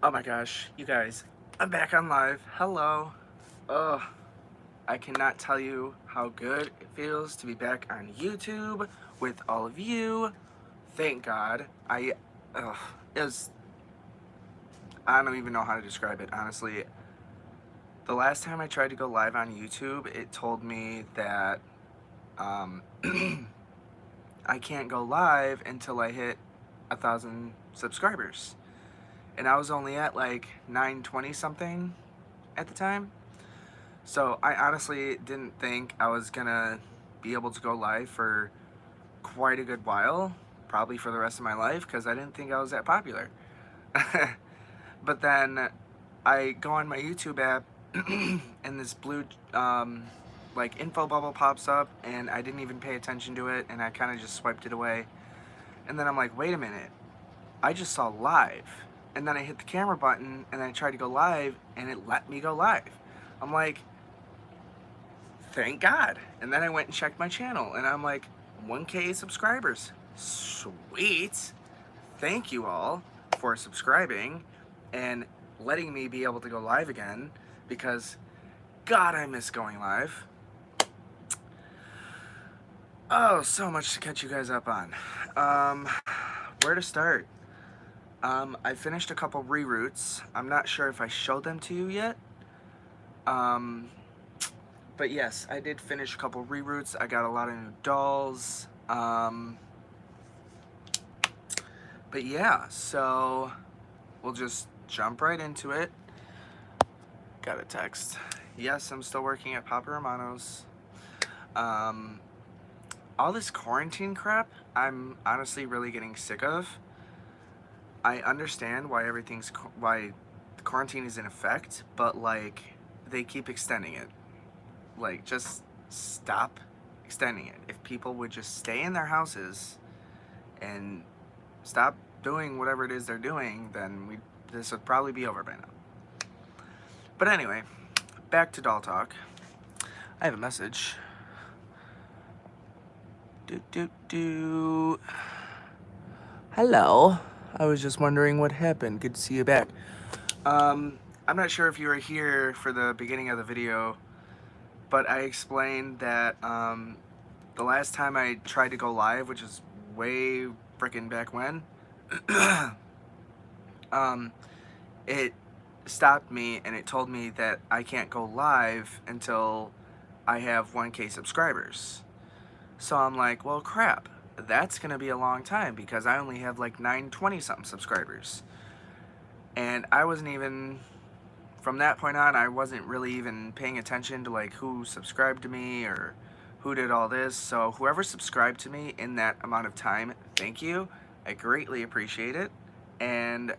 Oh my gosh, you guys, I'm back on live. Hello. Ugh, I cannot tell you how good it feels to be back on YouTube with all of you. Thank God. Ugh, it was, I don't even know how to describe it, honestly. The last time I tried to go live on YouTube, it told me that um, I can't go live until I hit 1,000 subscribers. And I was only at like 920 something at the time. So I honestly didn't think I was gonna be able to go live for quite a good while, probably for the rest of my life, because I didn't think I was that popular. But then I go on my YouTube app and this blue like info bubble pops up, and I didn't even pay attention to it, and I kind of just swiped it away. And then I'm like, wait a minute, I just saw live. And then I hit the camera button and I tried to go live and it let me go live. I'm like, thank God. And then I went and checked my channel and I'm like, 1K subscribers. Sweet. Thank you all for subscribing and letting me be able to go live again, because God, I miss going live. Oh, so much to catch you guys up on. Where to start? I finished a couple reroutes. I'm not sure if I showed them to you yet. Um, but yes, I did finish a couple reroutes. I got a lot of new dolls. But yeah, so we'll just jump right into it. Got a text. Yes, I'm still working at Papa Romano's. All this quarantine crap, I'm honestly really getting sick of. I understand why why quarantine is in effect, but like they keep extending it. Like, just stop extending it. If people would just stay in their houses and stop doing whatever it is they're doing, then this would probably be over by now. But anyway, back to doll talk. I have a message. Hello. I was just wondering what happened. Good to see you back. I'm not sure if you were here for the beginning of the video, but I explained that the last time I tried to go live, which is way frickin' back when, it stopped me and it told me that I can't go live until I have 1K subscribers. So I'm like, well, crap, that's gonna be a long time because I only have like 920 something subscribers. And I wasn't even, from that point on, I wasn't really even paying attention to like who subscribed to me or who did all this. So whoever subscribed to me in that amount of time, thank you. I greatly appreciate it. And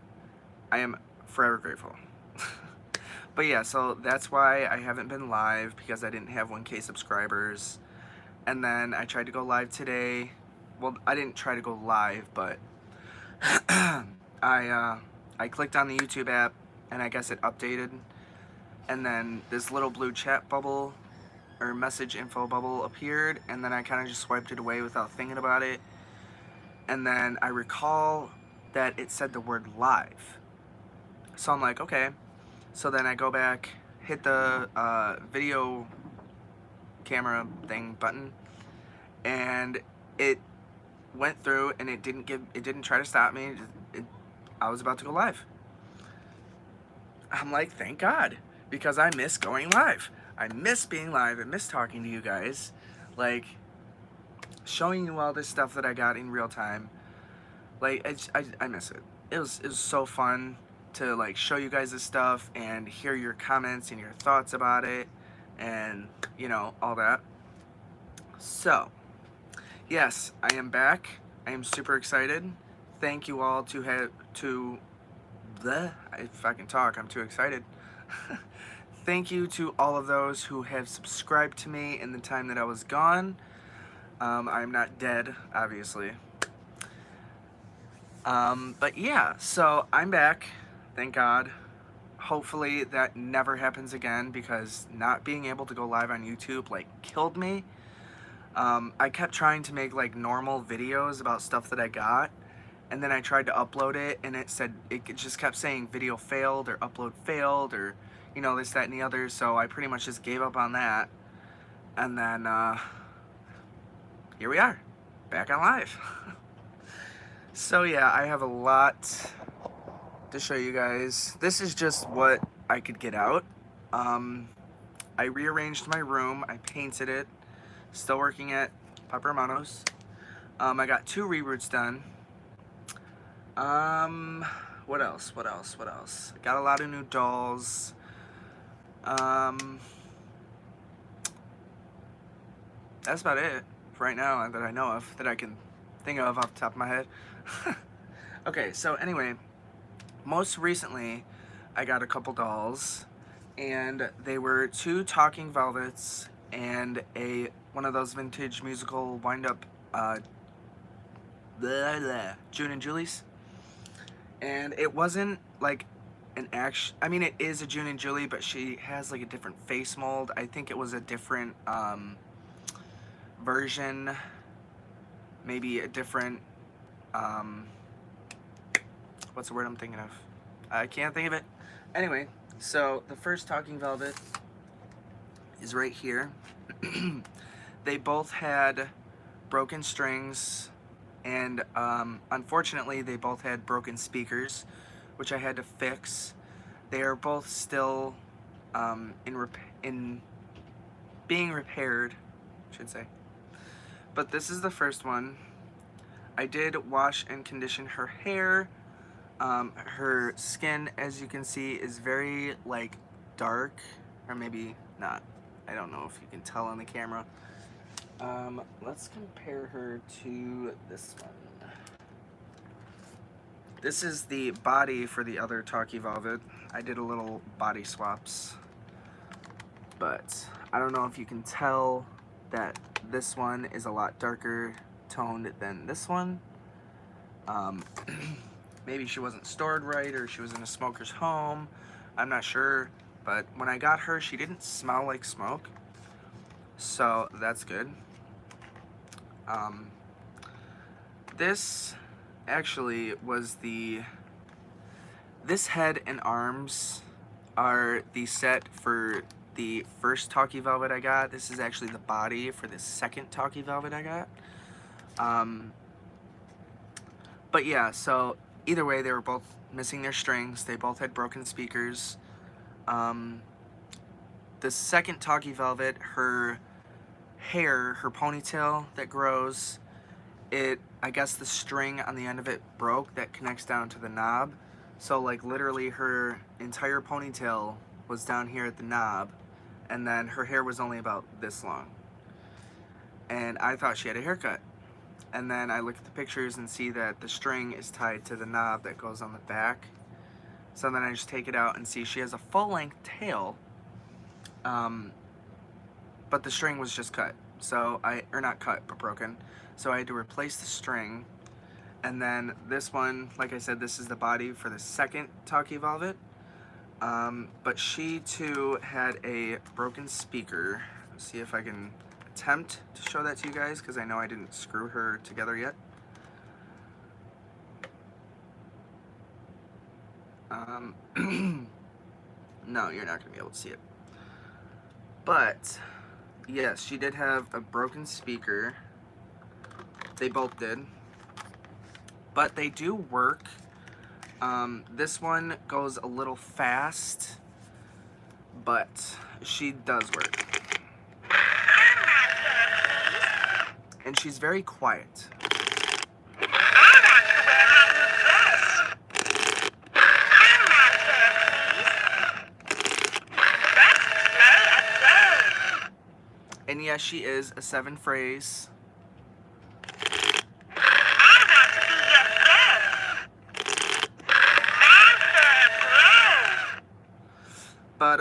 I am forever grateful. But yeah, so that's why I haven't been live, because I didn't have 1K subscribers. And then I tried to go live today. Well, I didn't try to go live, but I clicked on the YouTube app and I guess it updated. And then this little blue chat bubble or message info bubble appeared, and then I kind of just swiped it away without thinking about it. And then I recall that it said the word live. So I'm like, okay. So then I go back, hit the video camera thing button, and it went through and it didn't try to stop me. I was about to go live. I'm like, thank God, because I miss going live. I miss being live. I miss talking to you guys, like showing you all this stuff that I got in real time. Like, I miss it. It was so fun to like show you guys this stuff and hear your comments and your thoughts about it, and you know, all that. So yes, I am back. I am super excited. Thank you all if I can talk, I'm too excited. Thank you to all of those who have subscribed to me in the time that I was gone. I'm not dead, obviously. But yeah, so I'm back, thank God. Hopefully that never happens again, because not being able to go live on YouTube like killed me. I kept trying to make like normal videos about stuff that I got, and then I tried to upload it, and it said, it just kept saying video failed or upload failed or, you know, this, that, and the other. So I pretty much just gave up on that. And then here we are, back on live. So yeah, I have a lot to show you guys. This is just what I could get out. I rearranged my room, I painted it, still working at Papa Hermanos. I got 2 reboots done. What else? Got a lot of new dolls. That's about it for right now that I know of, that I can think of off the top of my head. Okay, so anyway, most recently I got a couple dolls, and they were 2 talking velvets and one of those vintage musical wind-up June and Julie's. And it wasn't like an action, I mean, it is a June and Julie, but she has like a different face mold. I think it was a different version, maybe a different what's the word I'm thinking of? I can't think of it. Anyway, so the first talking velvet is right here. They both had broken strings, and unfortunately they both had broken speakers, which I had to fix. They are both still in being repaired, I should say. But this is the first one. I did wash and condition her hair. Her skin, as you can see, is very like dark, or maybe not. I don't know if you can tell on the camera. Let's compare her to this one. This is the body for the other Talkie Velvet. I did a little body swaps, but I don't know if you can tell that this one is a lot darker toned than this one. Maybe she wasn't stored right, or she was in a smoker's home. I'm not sure, but when I got her, she didn't smell like smoke, so that's good. This actually was this head and arms are the set for the first Talkie Velvet I got. This is actually the body for the second Talkie Velvet I got. But yeah, so either way, they were both missing their strings. They both had broken speakers. The second Talkie Velvet, her hair, her ponytail that grows, I guess the string on the end of it broke that connects down to the knob. So like literally her entire ponytail was down here at the knob, and then her hair was only about this long. And I thought she had a haircut. And then I look at the pictures and see that the string is tied to the knob that goes on the back. So then I just take it out and see she has a full-length tail, but the string was just cut. So or not cut, but broken. So I had to replace the string. And then this one, like I said, this is the body for the second Talkie Velvet. But she too had a broken speaker. Let's see if I can attempt to show that to you guys, because I know I didn't screw her together yet. No, you're not going to be able to see it. But yes, she did have a broken speaker. They both did. But they do work. This one goes a little fast, but she does work. And she's very quiet. And yes, she is a 7 phrase. But,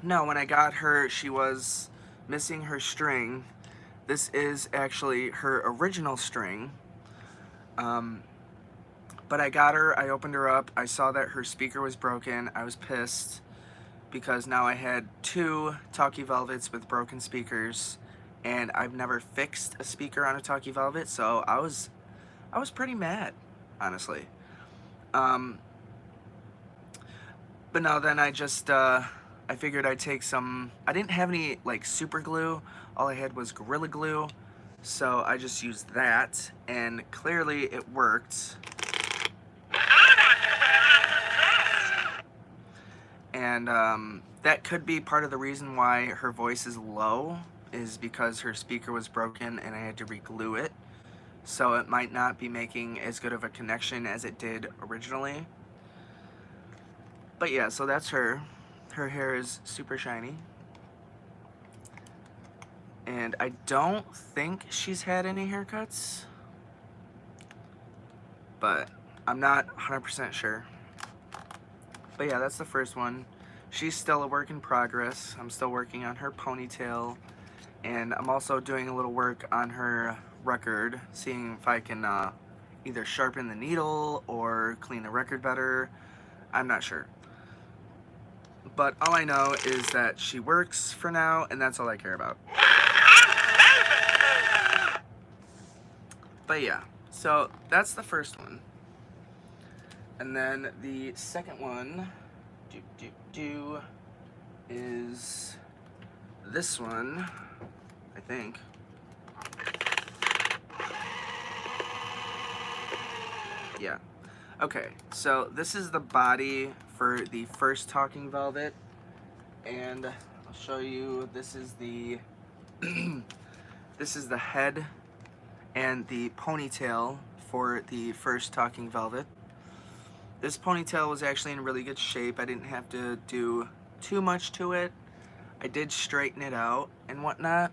no, when I got her, she was missing her string. This is actually her original string. But I got her, I opened her up, I saw that her speaker was broken. I was pissed because now I had 2 Talkie Velvets with broken speakers, and I've never fixed a speaker on a Talkie Velvet, so I was I was pretty mad, honestly. Um, but no, then I just, I figured I'd take some, I didn't have any, like, super glue. All I had was Gorilla Glue. So I just used that, and clearly it worked. And that could be part of the reason why her voice is low, is because her speaker was broken and I had to re-glue it. So it might not be making as good of a connection as it did originally. But yeah, so that's her. Her hair is super shiny. And I don't think she's had any haircuts, but I'm not 100% sure. But yeah, that's the first one. She's still a work in progress. I'm still working on her ponytail, and I'm also doing a little work on her record, seeing if I can either sharpen the needle or clean the record better. I'm not sure. But all I know is that she works for now, and that's all I care about. But yeah, so that's the first one. And then the second one is this one, I think. Yeah. Okay, so this is the body for the first Talking Velvet, and I'll show you, this is the this is the head and the ponytail for the first Talking Velvet. This ponytail was actually in really good shape. I didn't have to do too much to it. I did straighten it out and whatnot.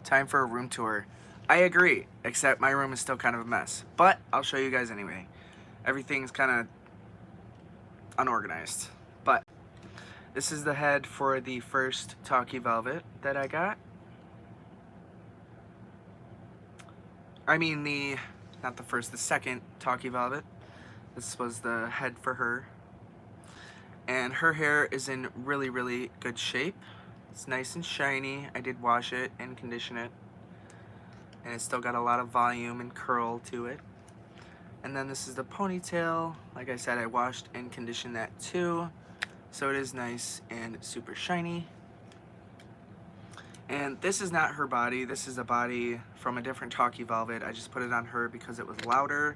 Time for a room tour. I agree, except my room is still kind of a mess. But I'll show you guys anyway. Everything's kind of unorganized. But this is the head for the first Talking Velvet that I got. I mean not the first, the second Talking Velvet. This was the head for her. And her hair is in really, really good shape. It's nice and shiny. I did wash it and condition it. And it's still got a lot of volume and curl to it. And then this is the ponytail. Like I said, I washed and conditioned that too. So it is nice and super shiny. And this is not her body. This is a body from a different Talking Velvet. I just put it on her because it was louder.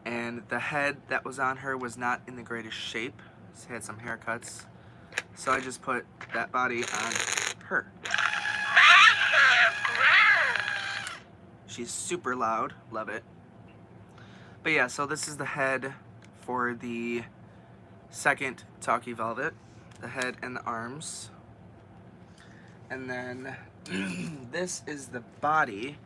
And the head that was on her was not in the greatest shape. She had some haircuts. So I just put that body on her. She's super loud. Love it. But yeah, so this is the head for the second Talking Velvet. The head and the arms. And then this is the body.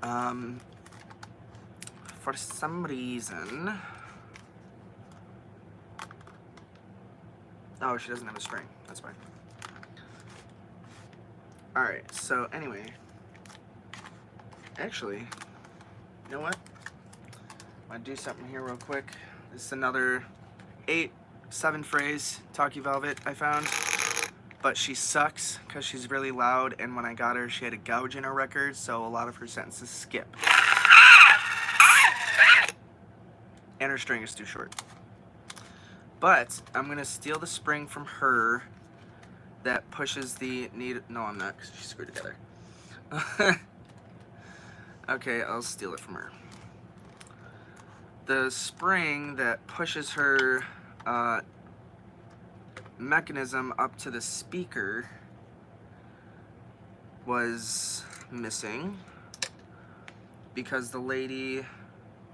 For some reason... Oh, she doesn't have a string. That's fine. Alright, so anyway. Actually, you know what? I'm gonna do something here real quick. This is another 7 phrase Talking Velvet I found. But she sucks because she's really loud, and when I got her, she had a gouge in her record, so a lot of her sentences skip. And her string is too short. But I'm gonna steal the spring from her that pushes the needle. No, I'm not, because she's screwed together. Okay, I'll steal it from her. The spring that pushes her mechanism up to the speaker was missing because the lady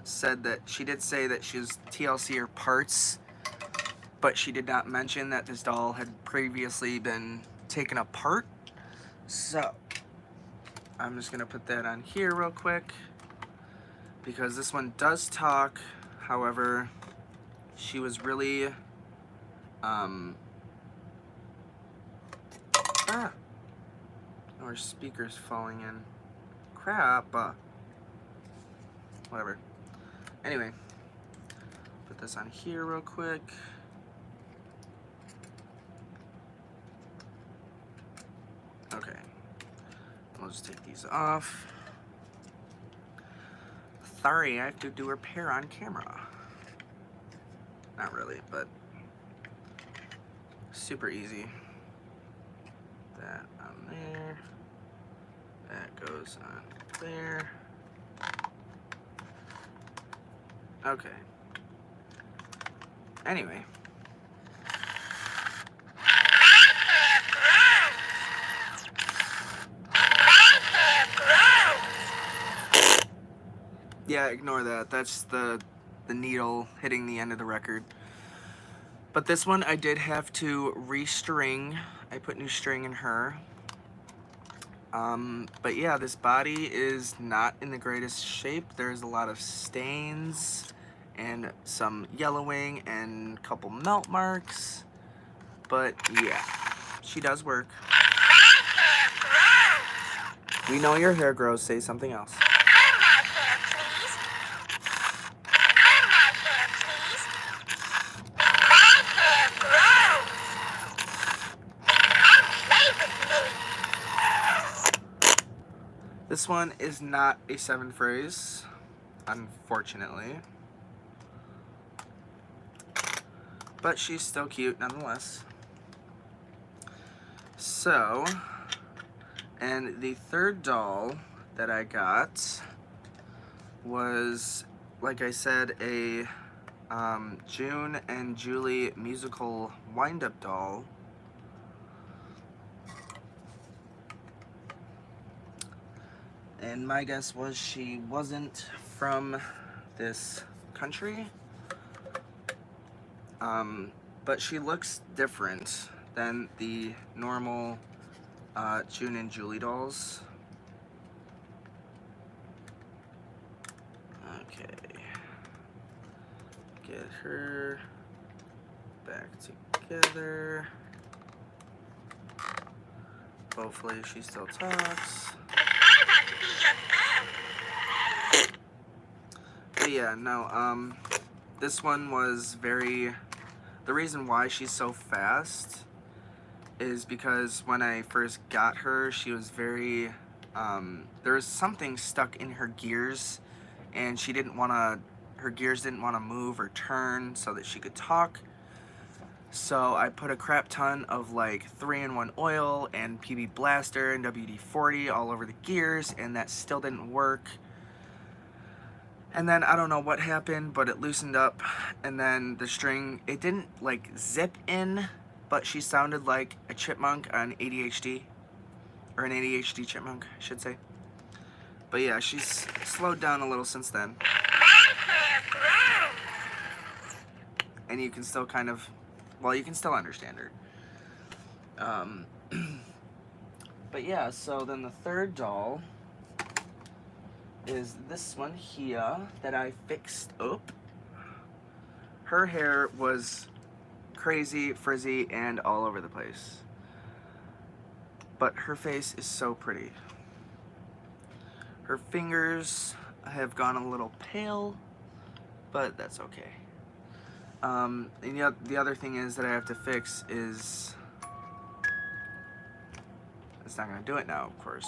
said that she did say that she was TLC her parts, but she did not mention that this doll had previously been taken apart. So I'm just gonna put that on here real quick because this one does talk. However, she was really our speaker's falling in. Crap. Whatever. Anyway, put this on here real quick. Okay. We'll just take these off. sorry, I have to do her hair on camera. Not really, but super easy. That on there. That goes on there. Okay. Anyway. Yeah, ignore that. That's the needle hitting the end of the record. But this one I did have to restring. I put new string in her. But yeah, this body is not in the greatest shape. There's a lot of stains and some yellowing and a couple melt marks. But yeah, she does work. We know your hair grows. Say something else. This one is not a 7 phrase, unfortunately. But she's still cute nonetheless. So, and the third doll that I got was, like I said, a June and Julie musical wind-up doll. And my guess was she wasn't from this country. But she looks different than the normal June and Julie dolls. Okay. Get her back together. Hopefully she still talks. But yeah, no, this one was very... The reason why she's so fast is because when I first got her, she was very... there was something stuck in her gears, and she didn't want to... Her gears didn't want to move or turn so that she could talk. So I put a crap ton of like 3-in-1 oil and PB Blaster and WD-40 all over the gears, and that still didn't work. And then I don't know what happened, but it loosened up, and then the string, it didn't like zip in, but she sounded like a chipmunk on ADHD, or an ADHD chipmunk, I should say. But yeah, she's slowed down a little since then. And you can still kind of, well, you can still understand her. But yeah, so then the third doll is this one here that I fixed up. Her hair was crazy, frizzy, and all over the place. But her face is so pretty. Her fingers have gone a little pale, but that's okay. And the other thing is that I have to fix is... It's not going to do it now, of course.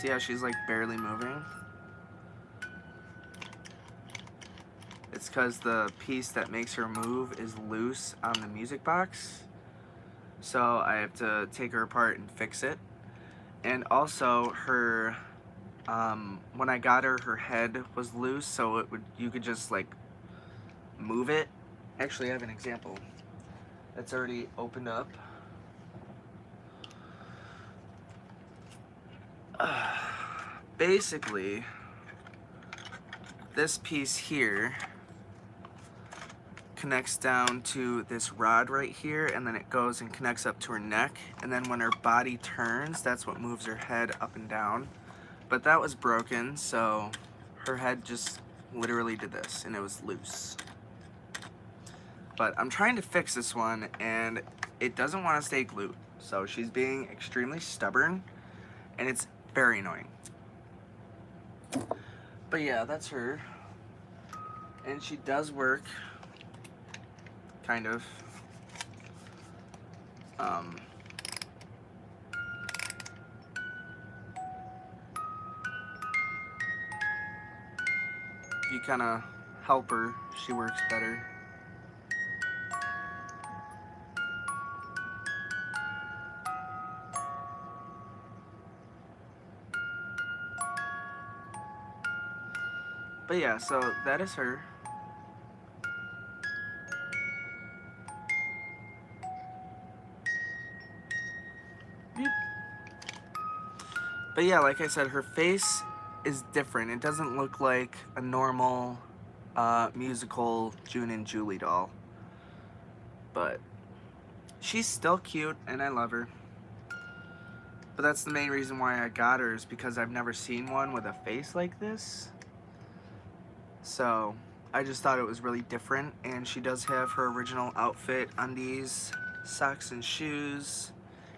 See how she's like barely moving? It's because the piece that makes her move is loose on the music box. So I have to take her apart and fix it. And also her, when I got her, her head was loose, so you could just like move it. Actually, I have an example. It's already opened up. Basically, this piece here connects down to this rod right here, and then it goes and connects up to her neck, and then when her body turns, that's what moves her head up and down. But that was broken, so her head just literally did this, and it was loose. But I'm trying to fix this one, and it doesn't want to stay glued, so she's being extremely stubborn, and it's very annoying. But yeah, that's her, and she does work. Kind of. if you kind of help her, she works better. But yeah, so that is her. Beep. But yeah, like I said, her face is different. It doesn't look like a normal musical June and Julie doll. But she's still cute and I love her. But that's the main reason why I got her, is because I've never seen one with a face like this. So I just thought it was really different, and she does have her original outfit, undies, socks and shoes,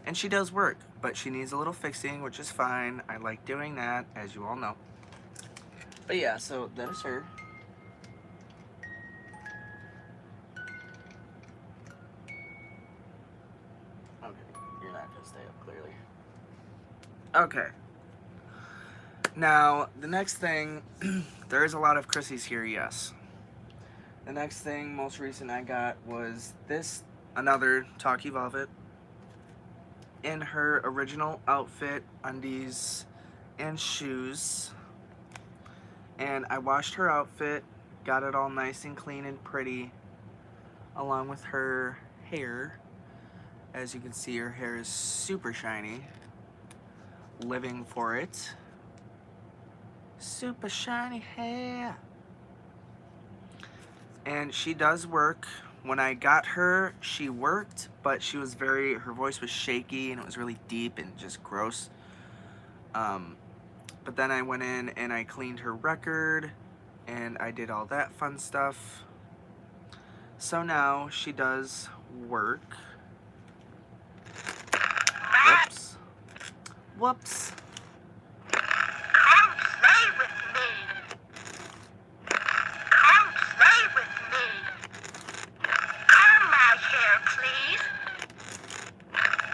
and she does work, but she needs a little fixing, which is fine. I like doing that, as you all know. But yeah, so that is her. Okay, you're not gonna stay up, clearly. Okay. Now, the next thing, there is a lot of Chrissy's here, yes. The next thing, most recent I got was this, another Talkie Velvet, in her original outfit, undies, and shoes. And I washed her outfit, got it all nice and clean and pretty, along with her hair. As you can see, her hair is super shiny. Living for it. Super shiny hair. And she does work. When I got her, she worked, but she was her voice was shaky and it was really deep and just gross. But then I went in and I cleaned her record and I did all that fun stuff. So now she does work. Whoops. Whoops. Come play with me. Come play with me. Comb my hair, please.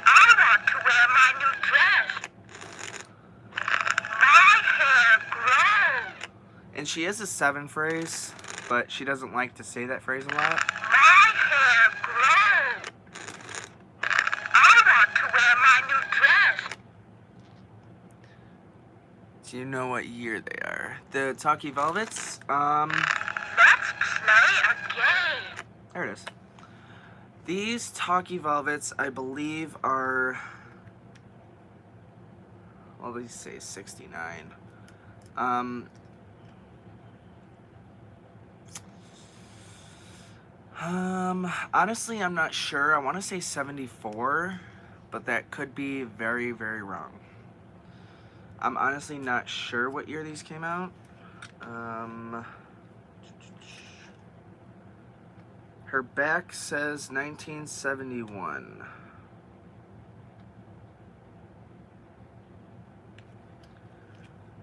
I want to wear my new dress. My hair grows. And she is a 7 phrase, but she doesn't like to say that phrase a lot. My hair grows. I want to wear my new dress. Do you know what year they are? The Talkie Velvets? Let's play a game. There it is. These Talkie Velvets, I believe, are... Well, they say 69. Honestly, I'm not sure. I want to say 74, but that could be very, very wrong. I'm honestly not sure what year these came out. Her back says 1971.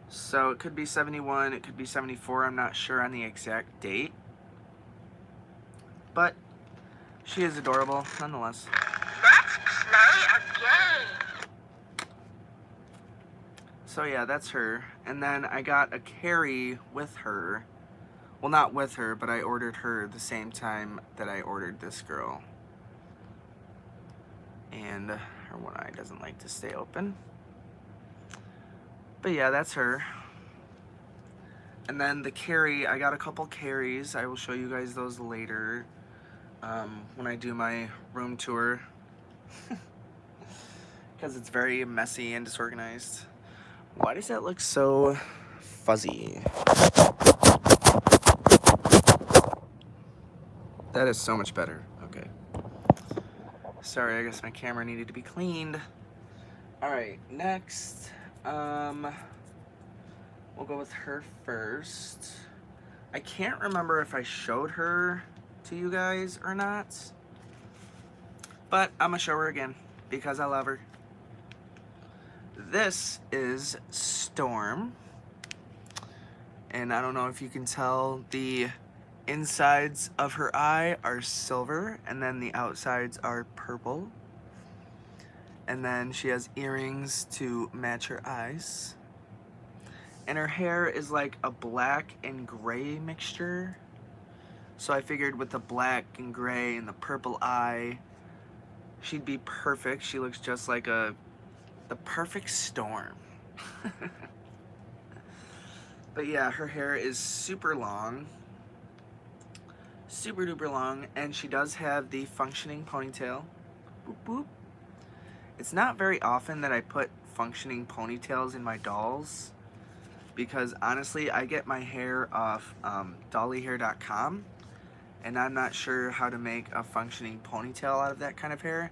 So it could be 71, it could be 74, I'm not sure on the exact date. But she is adorable, nonetheless. Let's play a game. So yeah, that's her. And then I got a Carrie with her. Well, not with her, but I ordered her the same time that I ordered this girl. And her one eye doesn't like to stay open. But yeah, that's her. And then the Carrie, I got a couple Carries. I will show you guys those later when I do my room tour. Because it's very messy and disorganized. Why does that look so fuzzy? That is so much better. Okay. Sorry, I guess my camera needed to be cleaned. Alright, next. We'll go with her first. I can't remember if I showed her to you guys or not. But I'm gonna show her again because I love her. This is Storm. And I don't know if you can tell, the insides of her eye are silver and then the outsides are purple. And then she has earrings to match her eyes. And her hair is like a black and gray mixture. So I figured with the black and gray and the purple eye, she'd be perfect. She looks just like the perfect storm. But yeah, her hair is super long. Super duper long. And she does have the functioning ponytail. Boop boop. It's not very often that I put functioning ponytails in my dolls, because honestly, I get my hair off dollyhair.com, and I'm not sure how to make a functioning ponytail out of that kind of hair.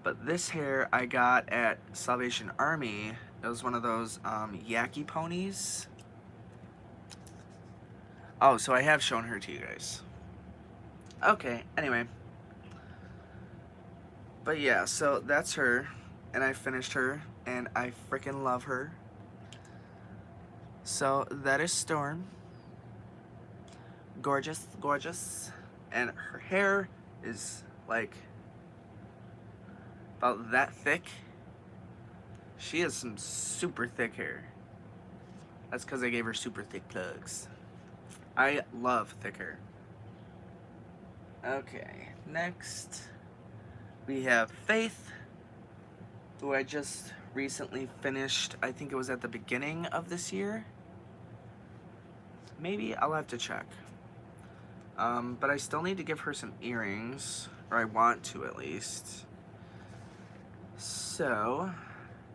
But this hair I got at Salvation Army. It was one of those Yaki ponies. Oh, so I have shown her to you guys. Okay, anyway. But yeah, so that's her, and I finished her, and I freaking love her. So that is Storm. Gorgeous, gorgeous. And her hair is like about that thick. She has some super thick hair. That's because I gave her super thick plugs. I love thick hair. Okay, next we have Faith, who I just recently finished. I think it was at the beginning of this year. Maybe, I'll have to check. But I still need to give her some earrings, or I want to at least. So,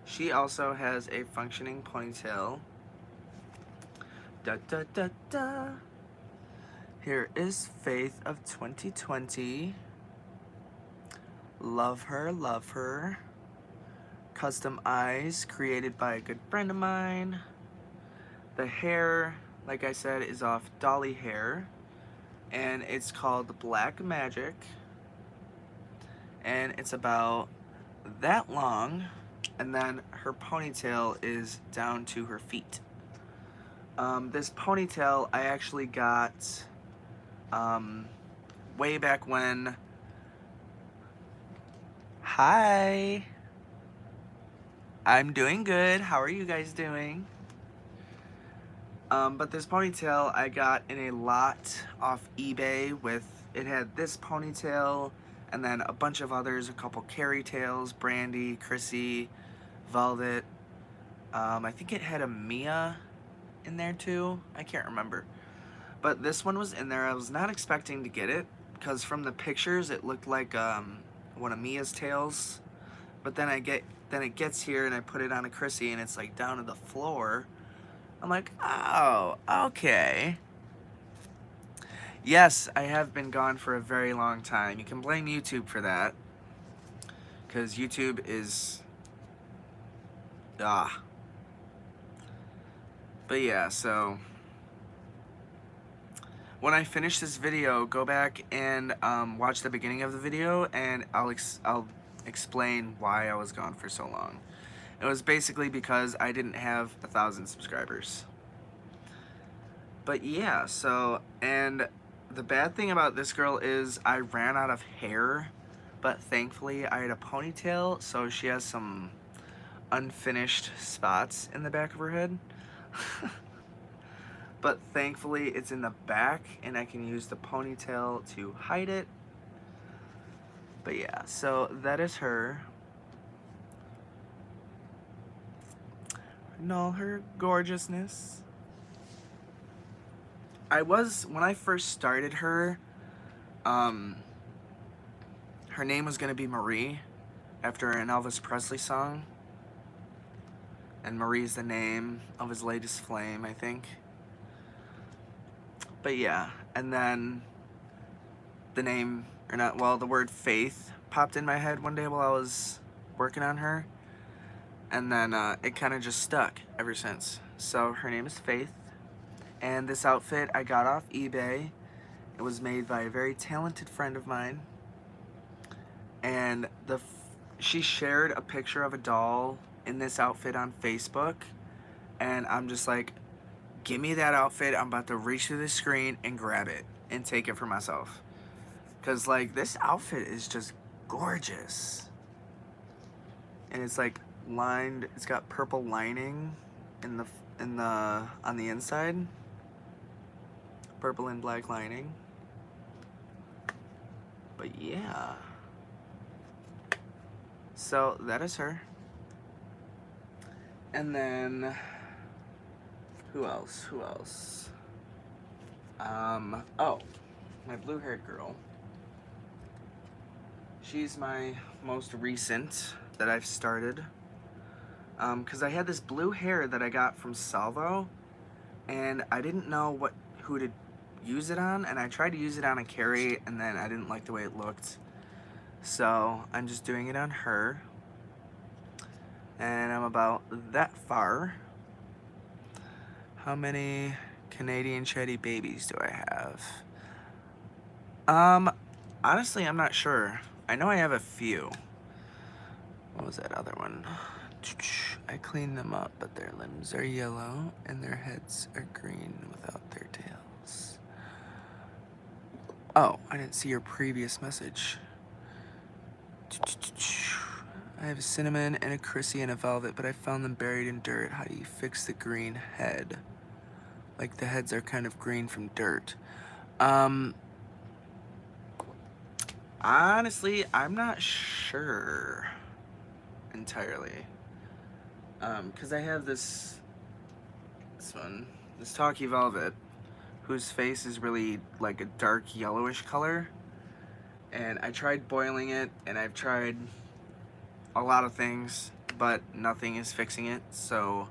she also has a functioning ponytail. Da da da da. Here is Faith of 2020. Love her, love her. Custom eyes created by a good friend of mine. The hair, like I said, is off Dolly Hair, and it's called Black Magic, and it's about that long, and then her ponytail is down to her feet. This ponytail I actually got way back when. Hi, I'm doing good. How are you guys doing? But this ponytail I got in a lot off eBay. It had this ponytail and then a bunch of others, a couple Carrie tails, Brandy, Chrissy, Velvet. I think it had a Mia in there too. I can't remember. But this one was in there. I was not expecting to get it because from the pictures it looked like one of Mia's tails. But then it gets here and I put it on a Chrissy and it's like down to the floor. I'm like, oh, okay. Yes, I have been gone for a very long time. You can blame YouTube for that, because YouTube is... But yeah, so... When I finish this video, go back and watch the beginning of the video, and I'll explain why I was gone for so long. It was basically because I didn't have 1,000 subscribers. But yeah, so, and the bad thing about this girl is I ran out of hair, but thankfully I had a ponytail, so she has some unfinished spots in the back of her head. But thankfully it's in the back and I can use the ponytail to hide it. But yeah, so that is her. In all her gorgeousness. When I first started her, her name was gonna be Marie, after an Elvis Presley song. And Marie's the name of his latest flame, I think. But yeah, and then the word Faith popped in my head one day while I was working on her. And then it kind of just stuck ever since. So her name is Faith. And this outfit I got off eBay. It was made by a very talented friend of mine. And she shared a picture of a doll in this outfit on Facebook. And I'm just like, give me that outfit. I'm about to reach through the screen and grab it and take it for myself. Because, like, this outfit is just gorgeous. And it's, like, lined. It's got purple lining in in the on the inside. Purple and black lining. But yeah. So that is her. And then who else? Who else? Oh, my blue-haired girl. She's my most recent that I've started. Because I had this blue hair that I got from Salvo, and I didn't know who to use it on, and I tried to use it on a Carrie, and then I didn't like the way it looked. So I'm just doing it on her. And I'm about that far. How many Canadian Chatty babies do I have? Honestly, I'm not sure. I know I have a few. What was that other one? I cleaned them up, but their limbs are yellow and their heads are green without their tails. Oh, I didn't see your previous message. I have a cinnamon and a Chrissy and a velvet, but I found them buried in dirt. How do you fix the green head? Like the heads are kind of green from dirt. Honestly, I'm not sure entirely. Because I have this one, this Talkie Velvet, whose face is really like a dark yellowish color. And I tried boiling it, and I've tried a lot of things, but nothing is fixing it. So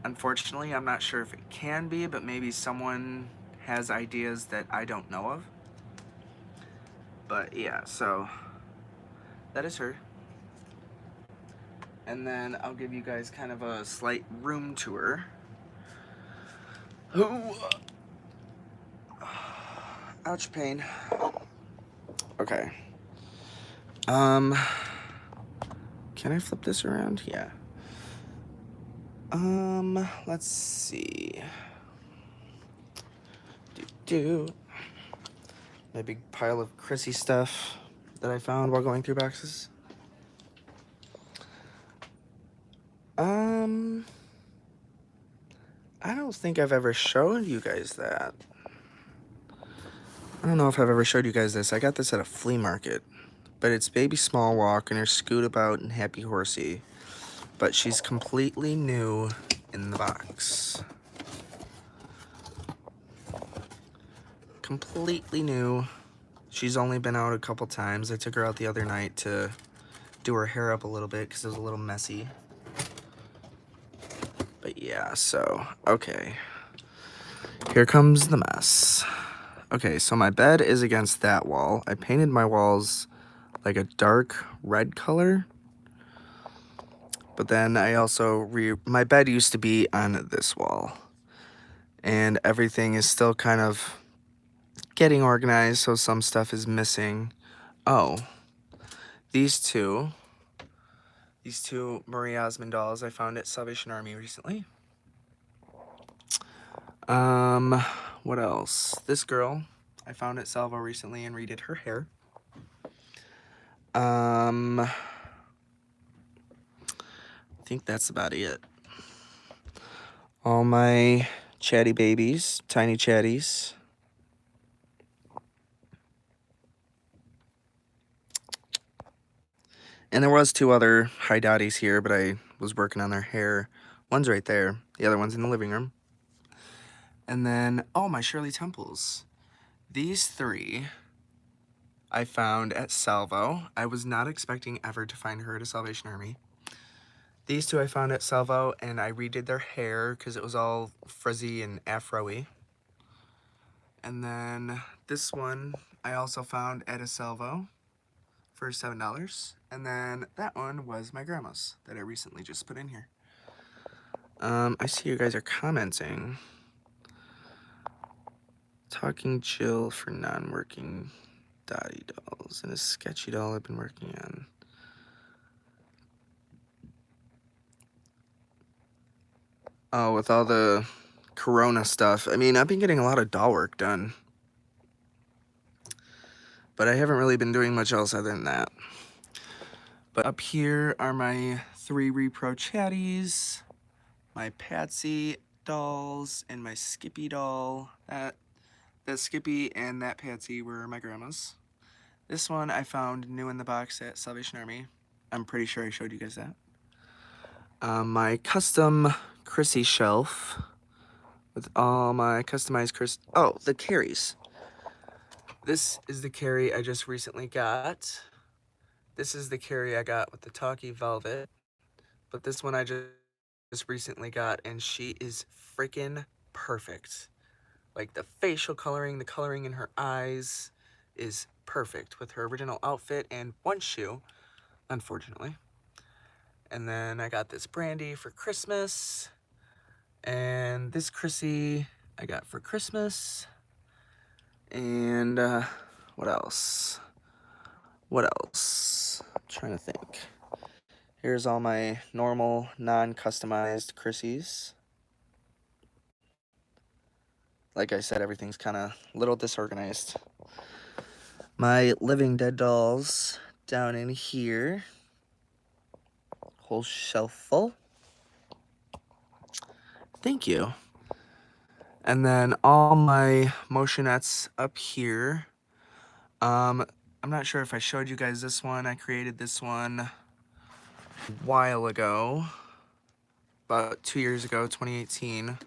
unfortunately, I'm not sure if it can be, but maybe someone has ideas that I don't know of. But yeah, so that is her. And then I'll give you guys kind of a slight room tour. Ooh. Ouch, pain. Okay. Can I flip this around? Yeah. Let's see. My big pile of Chrissy stuff that I found while going through boxes. I don't think I've ever showed you guys that. I don't know if I've ever showed you guys this. I got this at a flea market. But it's Baby Small Walk and her Scoot About and Happy Horsey. But she's completely new in the box. Completely new. She's only been out a couple times. I took her out the other night to do her hair up a little bit because it was a little messy. But yeah, so, okay. Here comes the mess. Okay, so my bed is against that wall. I painted my walls like a dark red color. But then I also, my bed used to be on this wall. And everything is still kind of getting organized, so some stuff is missing. Oh, these two Marie Osmond dolls I found at Salvation Army recently. What else? This girl I found at Salvo recently and redid her hair. I think that's about it. All my chatty babies, tiny chatties. And there was 2 other Hi Dotties here, but I was working on their hair. One's right there. The other one's in the living room. And then, oh, my Shirley Temples. These 3 I found at Salvo. I was not expecting ever to find her at a Salvation Army. These 2 I found at Salvo, and I redid their hair because it was all frizzy and afro-y. And then this one I also found at a Salvo for $7. And then that one was my grandma's that I recently just put in here. I see you guys are commenting. Talking Jill for non-working Dottie dolls and a sketchy doll I've been working on. Oh, with all the Corona stuff. I mean, I've been getting a lot of doll work done. But I haven't really been doing much else other than that. But up here are my 3 Repro Chatties. my Patsy dolls and my Skippy doll. That Skippy and that Patsy were my grandma's. This one I found new in the box at Salvation Army. I'm pretty sure I showed you guys that. My custom Chrissy shelf with all my customized oh, the Carries. This is the Carrie I just recently got. This is the Carrie I got with the Talkie Velvet. But this one I just recently got, and she is freaking perfect. Like the facial coloring, the coloring in her eyes is perfect with her original outfit and one shoe, unfortunately. And then I got this Brandy for Christmas. And this Chrissy I got for Christmas. And what else? What else? I'm trying to think. Here's all my normal, non-customized Chrissies. Like I said, everything's kind of a little disorganized. My Living Dead dolls down in here. Whole shelf full. Thank you. And then all my motionettes up here. I'm not sure if I showed you guys this one. I created this one a while ago. About 2 years ago, 2018.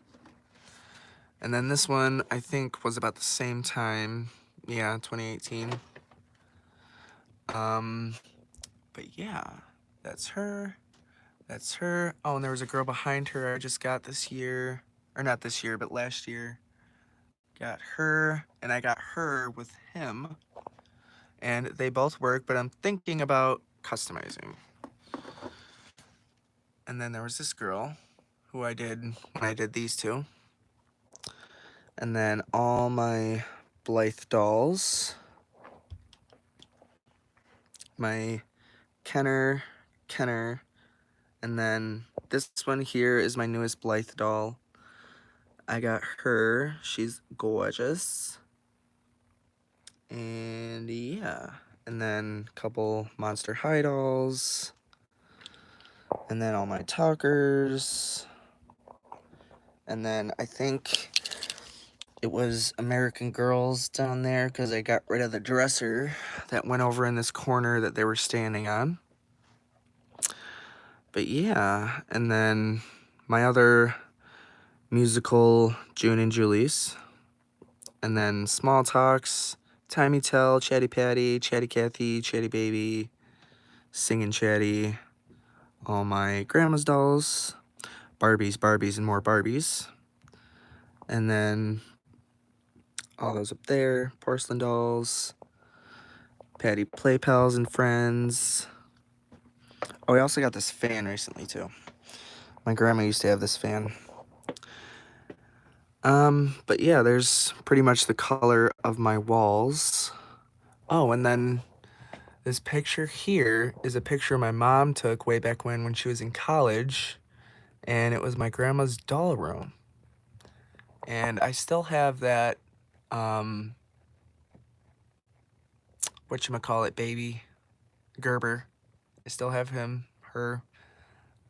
And then this one, I think, was about the same time. Yeah, 2018. But yeah, that's her. That's her. Oh, and there was a girl behind her I just got this year. Or not this year, but last year. Got her, and I got her with him. And they both work, but I'm thinking about customizing. And then there was this girl who I did when I did these two. And then all my Blythe dolls. My Kenner, and then this one here is my newest Blythe doll. I got her. She's gorgeous. And yeah. And then a couple Monster High dolls. And then all my talkers. And then I think it was American Girls down there because I got rid of the dresser that went over in this corner that they were standing on. But yeah, and then my other musical June and Julie's. And then Small Talks, Timey Tell, Chatty Patty, Chatty Cathy, Chatty Baby, Singin' Chatty, all my grandma's dolls, Barbies, and more Barbies. And then all those up there, porcelain dolls, Patty Play Pals and Friends. Oh, I also got this fan recently too. My grandma used to have this fan. But yeah, there's pretty much the color of my walls. Oh, and then this picture here is a picture my mom took way back when she was in college, and it was my grandma's doll room. And I still have that, whatchamacallit, baby, Gerber. I still have him, her.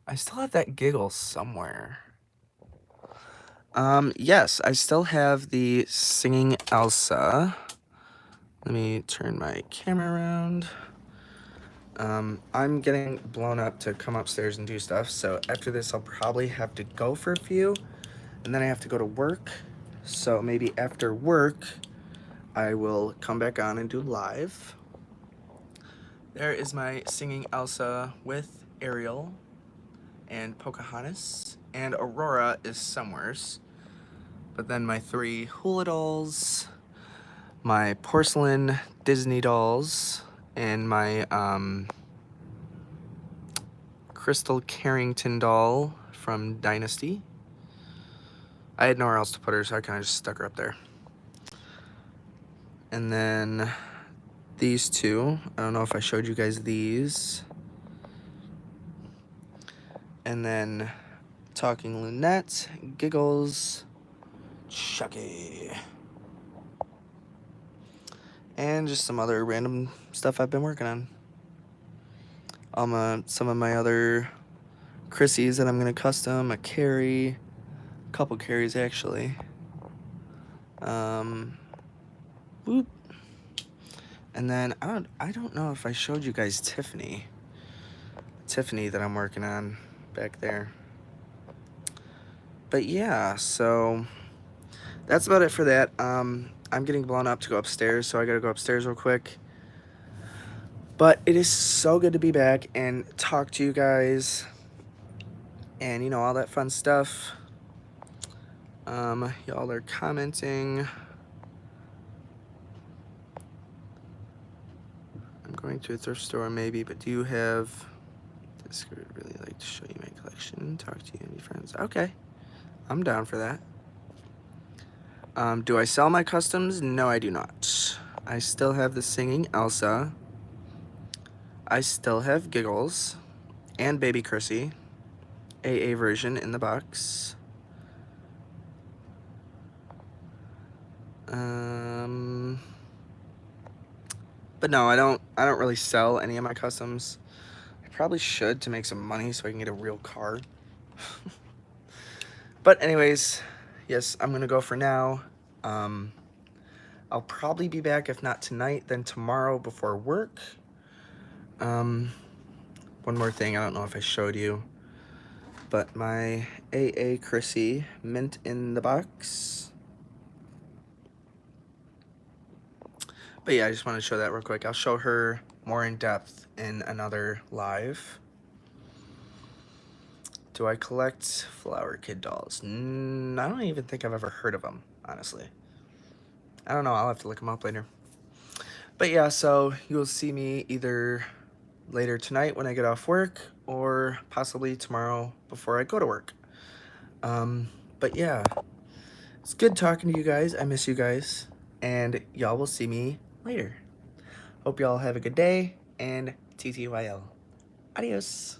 I still have that giggle somewhere. Yes, I still have the Singing Elsa. Let me turn my camera around. I'm getting blown up to come upstairs and do stuff, so after this I'll probably have to go for a few, and then I have to go to work. So maybe after work, I will come back on and do live. There is my Singing Elsa with Ariel and Pocahontas, and Aurora is somewheres. But then my 3 hula dolls, my porcelain Disney dolls, and my Crystal Carrington doll from Dynasty. I had nowhere else to put her, so I kind of just stuck her up there. And then these two, I don't know if I showed you guys these. And then Talking Lunette, Giggles, Chucky. And just some other random stuff I've been working on. Some of my other Chrissy's that I'm gonna custom, a carry, a couple carries actually. Whoop. And then I don't know if I showed you guys Tiffany that I'm working on back there. But yeah, so that's about it for that. I'm getting blown up to go upstairs, so I gotta go upstairs real quick. But it is so good to be back and talk to you guys and, you know, all that fun stuff. Y'all are commenting. I'm going to a thrift store maybe, but do you have this? I would really like to show you my collection. Talk to you and your friends. Okay, I'm down for that. Do I sell my customs? No, I do not. I still have the Singing Elsa. I still have Giggles and Baby Chrissy, AA version in the box. But no, I don't really sell any of my customs. I probably should to make some money so I can get a real car. But anyways, yes, I'm gonna go for now. I'll probably be back, if not tonight, then tomorrow before work. One more thing, I don't know if I showed you, but my AA Chrissy mint in the box. But yeah, I just want to show that real quick. I'll show her more in depth in another live. Do I collect Flower Kid dolls? I don't even think I've ever heard of them, honestly. I don't know. I'll have to look them up later. But yeah, so you'll see me either later tonight when I get off work or possibly tomorrow before I go to work. But yeah, it's good talking to you guys. I miss you guys. And y'all will see me later. Hope y'all have a good day and TTYL. Adios.